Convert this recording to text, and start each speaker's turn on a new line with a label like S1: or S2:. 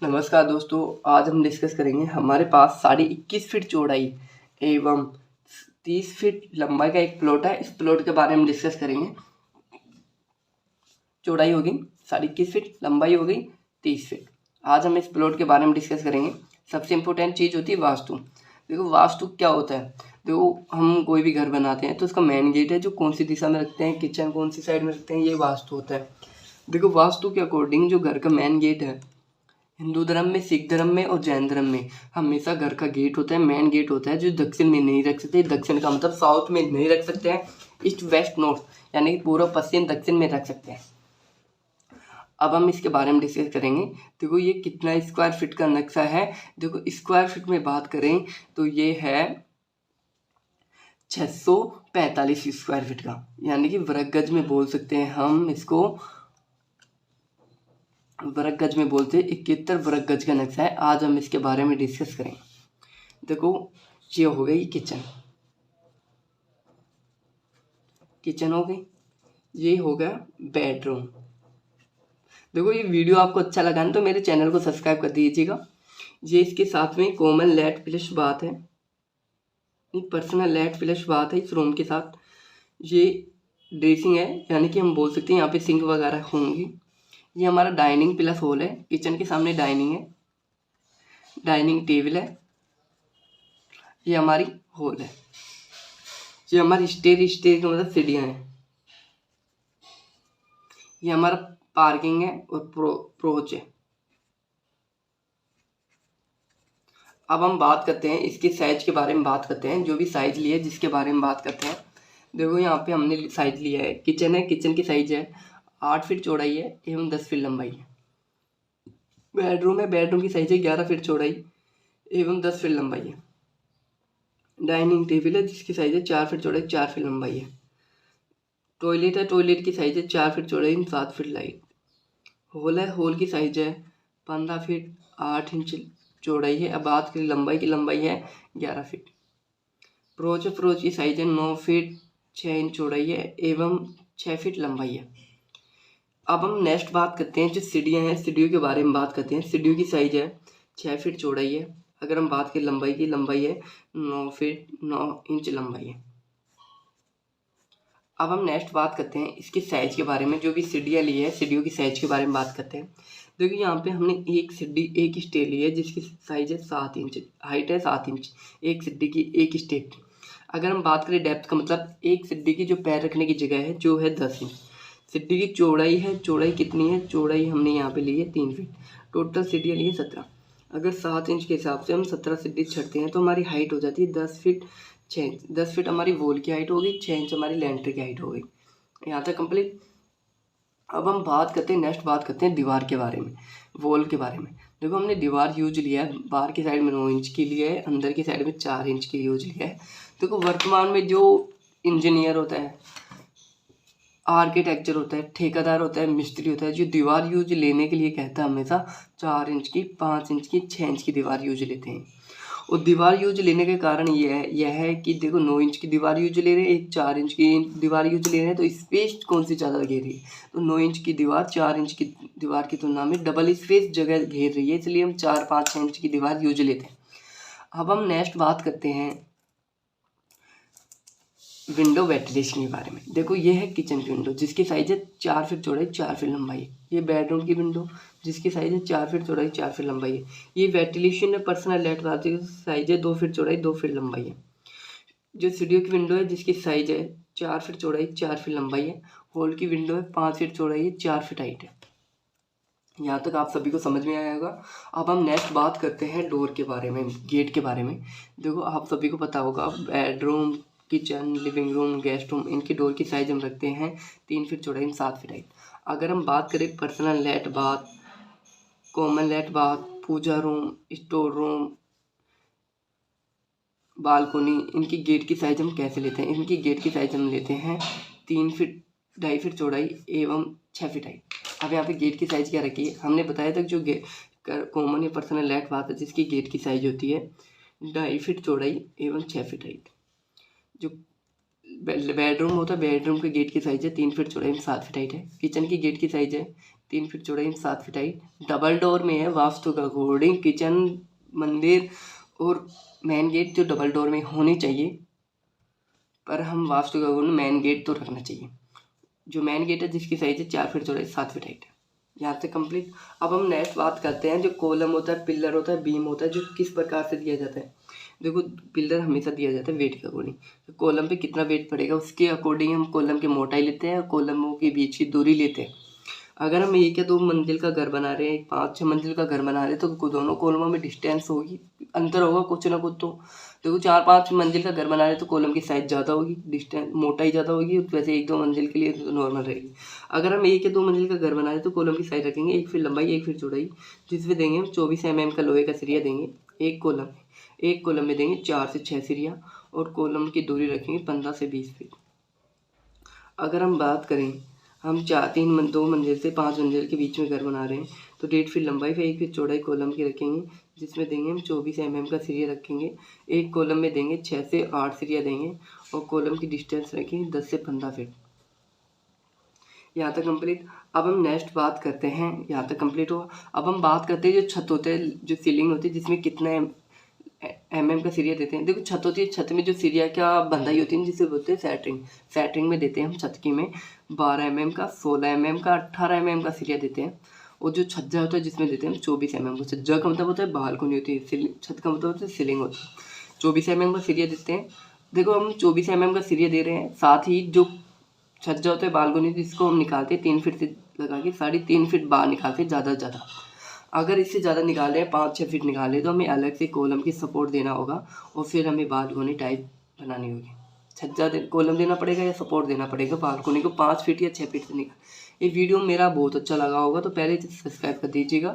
S1: नमस्कार दोस्तों, आज हम डिस्कस करेंगे हमारे पास 21.5 फीट चौड़ाई एवं 30 फीट लंबाई का एक प्लॉट है। इस प्लॉट के बारे में डिस्कस करेंगे। चौड़ाई होगी 21.5 फीट, लंबाई हो गई 30 फीट। आज हम इस प्लॉट के बारे में डिस्कस करेंगे। सबसे इम्पोर्टेंट चीज़ होती है वास्तु। देखो वास्तु क्या होता है। देखो हम कोई भी घर बनाते हैं तो उसका मेन गेट है जो कौन सी दिशा में रखते हैं, किचन कौन सी साइड में रखते हैं, ये वास्तु होता है। देखो वास्तु के अकॉर्डिंग जो घर का मेन गेट है, हिंदू धर्म में, सिख धर्म में और जैन धर्म में हमेशा घर का गेट होता है, मेन गेट होता है जो दक्षिण में नहीं रख सकते। दक्षिण का मतलब साउथ में नहीं रख सकते हैं, ईस्ट वेस्ट नॉर्थ यानी कि पूर्व पश्चिम दक्षिण में रख सकते हैं। अब हम इसके बारे में डिस्कस करेंगे। देखो ये कितना स्क्वायर फीट का नक्शा है। देखो स्क्वायर फीट में बात करें तो ये है 645 स्क्वायर फीट का, यानी कि वर्ग गज में बोल सकते हैं हम इसको। वर्ग गज में बोलते हैं 71 वर्ग गज का नक्शा है। आज हम इसके बारे में डिस्कस करेंगे। देखो ये हो गई किचन, किचन हो गई, ये हो गया बेडरूम। देखो ये वीडियो आपको अच्छा लगा ना तो मेरे चैनल को सब्सक्राइब कर दीजिएगा। ये इसके साथ में कॉमन लेट प्लस बाथ है, पर्सनल लेट प्लस बाथ है इस रूम के साथ। ये ड्रेसिंग है, यानी कि हम बोल सकते हैं यहाँ पे सिंक वगैरह होंगी। ये हमारा डाइनिंग प्लस हॉल है। किचन के सामने डाइनिंग है, डाइनिंग टेबल है, ये हमारी हॉल है। ये हमारी स्टेयर का मतलब सीढ़ियाँ हैं। ये हमारा पार्किंग है और प्रोच है। अब हम बात करते हैं इसके साइज के बारे में बात करते हैं। जो भी साइज लिया है जिसके बारे में बात करते हैं। देखो यहाँ पे हमने साइज लिया है, किचन है, किचन की साइज है 8 फीट चौड़ाई है एवं 10 फीट लंबाई है। बेडरूम है, बेडरूम की साइज है 11 फीट चौड़ाई एवं 10 फीट लंबाई है। डाइनिंग टेबल है जिसकी साइज है 4 फीट चौड़ाई 4 फीट लंबाई है। टॉयलेट है, टॉयलेट की साइज है 4 फीट चौड़ाई 7 फीट लाइट। हॉल है, हॉल की साइज है 15 फीट 8 इंच चौड़ाई है। अब बात करें लंबाई की, लंबाई है 11 फीट। प्रोच है, प्रोच की साइज है 9 फीट 6 इंच चौड़ाई है एवं 6 फीट लंबाई है। अब हम नेक्स्ट बात करते हैं जो सीढ़ियाँ हैं, सीढ़ियों के बारे में बात करते हैं। सीढ़ियों की साइज है 6 फीट चौड़ाई है। अगर हम बात करें लंबाई की, लंबाई है 9 फीट 9 इंच लंबाई है। अब हम नेक्स्ट बात करते हैं इसकी साइज के बारे में। जो भी सीढ़ियाँ ली है, सीढ़ियों की साइज के बारे में बात करते हैं। देखिए यहाँ पे हमने एक सीढ़ी, एक स्टेप ली है जिसकी साइज है 7 इंच, हाइट है 7 इंच एक सीढ़ी की, एक स्टेप की। अगर हम बात करें डेप्थ का मतलब एक सीढ़ी की जो पैर रखने की जगह है जो है 10 इंच। सीढ़ी की चौड़ाई है, चौड़ाई कितनी है, चौड़ाई हमने यहाँ पे ली है 3 फीट। टोटल सीढ़ियाँ ली है 17। अगर 7 इंच के हिसाब से हम 17 सीढ़ी छड़ते हैं तो हमारी हाइट हो जाती है 10 फीट 6 इंच। 10 फीट हमारी वॉल की हाइट होगी, 6 इंच हमारी लेंटर की हाइट हो गई। यहाँ तक कंप्लीट। अब हम बात करते हैं, नेक्स्ट बात करते हैं दीवार के बारे में, वॉल के बारे में। देखो हमने दीवार यूज लिया है, बाहर की साइड में 9 इंच की लिया है, अंदर की साइड में 4 इंच की यूज लिया है। देखो वर्तमान में जो इंजीनियर होता है, आर्किटेक्चर होता है, ठेकेदार होता है, मिस्त्री होता है, जो दीवार यूज लेने के लिए कहता है हमेशा 4 इंच की, 5 इंच की, 6 इंच की दीवार यूज लेते हैं। और दीवार यूज लेने के कारण यह है कि देखो 9 इंच की दीवार यूज ले रहे हैं, एक 4 इंच की दीवार यूज ले रहे हैं, तो स्पेस कौन सी ज़्यादा घेर रही है। तो 9 इंच की दीवार 4 इंच की दीवार की तुलना में डबल स्पेस जगह घेर रही है, इसलिए हम 4, 5, 6 इंच की दीवार यूज लेते हैं। अब हम नेक्स्ट बात करते हैं विंडो वेंटिलेशन के बारे में। देखो ये है किचन की विंडो जिसकी साइज है 4 फीट चौड़ाई 4 फीट लंबाई है। ये बेडरूम की विंडो जिसकी साइज है 4 फीट चौड़ाई 4 फीट लंबाई है। ये वेंटिलेशन है, पर्सनल लेट बाथ की साइज है 2 फीट चौड़ाई 2 फीट लंबाई है। जो स्टूडियो की विंडो है जिसकी साइज है 4 फीट चौड़ाई 4 फीट लंबाई है। हॉल की विंडो है 5 फीट चौड़ाई है 4 फीट हाइट है। यहाँ तक आप सभी को समझ में आया होगा। अब हम नेक्स्ट बात करते हैं डोर के बारे में, गेट के बारे में। देखो आप सभी को पता होगा bedroom, kitchen, living room, guest room, इनकी डोर की साइज हम रखते हैं 3 फीट चौड़ाई 7 फीट हाइट। अगर हम बात करें personal lat bath, common lat bath, puja room, store room, balcony, इनकी गेट की साइज हम कैसे लेते हैं। इनकी गेट की साइज हम लेते हैं 3 फीट 2.5 फीट चौड़ाई एवं 6 फीट हाइट। अब यहाँ पे गेट की साइज क्या रखी है, हमने बताया था जो कॉमन या पर्सनल लेट बात है जिसकी गेट की साइज होती है 2.5 फीट चौड़ाई एवं 6 फीट हाइट। जो बेडरूम होता है, बेडरूम के गेट की साइज है 3 फीट चौड़ाई 7 फीट हाइट है। किचन की गेट की साइज है 3 फीट चौड़ाई 7 फीट हाइट, डबल डोर में है। वास्तु के अकॉर्डिंग किचन, मंदिर और मेन गेट जो डबल डोर में होनी चाहिए, पर हम वास्तु के अकॉर्डिंग मेन गेट तो रखना चाहिए। जो मेन गेट है जिसकी साइज है 4 फीट चौड़ाई 7 फीट हाइट है। यहाँ से कंप्लीट। अब हम नेक्स्ट बात करते हैं जो कॉलम होता है, पिलर होता है, बीम होता है, जो किस प्रकार से दिया जाता है। देखो पिलर हमेशा दिया जाता है वेट के अकॉर्डिंग, तो कॉलम पे कितना वेट पड़ेगा उसके अकॉर्डिंग हम कॉलम की मोटाई लेते हैं और कॉलमों के बीच की दूरी लेते हैं। अगर हम 1 या 2 मंजिल का घर बना रहे हैं, 5-6 मंजिल का घर बना रहे हैं, तो दोनों कॉलमों में डिस्टेंस होगी, अंतर होगा कुछ ना कुछ। तो देखो 4-5 मंजिल का घर बना रहे हैं तो कॉलम की साइज ज़्यादा होगी, डिस्टेंस मोटाई ज़्यादा होगी, वैसे 1-2 मंजिल के लिए तो नॉर्मल रहेगी। अगर हम 1 या 2 मंजिल का घर बना रहे हैं तो कॉलम की साइज रखेंगे 1 फीट लंबाई 1 फीट चौड़ाई, जिसमें देंगे हम 24 mm का लोहे का सरिया देंगे एक कॉलम में देंगे 4 से 6 सरिया, और कॉलम की दूरी रखेंगे 15 से 20 फीट। अगर हम बात करें हम 2 मंजिल से 5 मंजिल के बीच में घर बना रहे हैं तो 1.5 फीट लंबाई पे 1 फीट चौड़ाई कॉलम की रखेंगे, जिसमें देंगे हम 24 mm का सरिया रखेंगे। एक कॉलम में देंगे 6 से 8 सरिया देंगे, और कॉलम की डिस्टेंस रखेंगे 10 से 15 फीट। यहाँ तक कंप्लीट। अब हम नेक्स्ट बात करते हैं, यहाँ तक कंप्लीट हुआ। अब हम बात करते हैं जो छत होते हैं, जो सीलिंग होती है, जिसमें कितना mm का सरिया देते हैं। देखो छत होती है, छत में जो सरिया क्या बंधाई होती है जिसे बोलते हैं सैटरिंग। सैटरिंग में देते हैं हम छत की में 12 mm का, 16 mm का, 18 mm का सरिया देते हैं। और जो छज्जा होता है जिसमें देते हैं हम 24 mm का। छज्जा का मतलब होता है बालकनी होती है, छत का मतलब होता है सीलिंग होती है। 24 mm का सरिया देते हैं। देखो हम 24 mm का सरिया दे रहे हैं, साथ ही जो छज्जा होता है बालकनी, जिसको हम निकालते हैं 3 फीट से लगा के 3.5 फीट बाहर निकालते हैं ज़्यादा से ज़्यादा। अगर इससे ज़्यादा निकाले हैं 5-6 फीट निकाले, तो हमें अलग से कॉलम की सपोर्ट देना होगा, और फिर हमें बालकोनी टाइप बनानी होगी। छज्जा कॉलम देना पड़ेगा या सपोर्ट देना पड़ेगा बालकोनी को 5 फीट या 6 फीट से निकाल। ये वीडियो मेरा बहुत अच्छा लगा होगा तो पहले सब्सक्राइब कर दीजिएगा।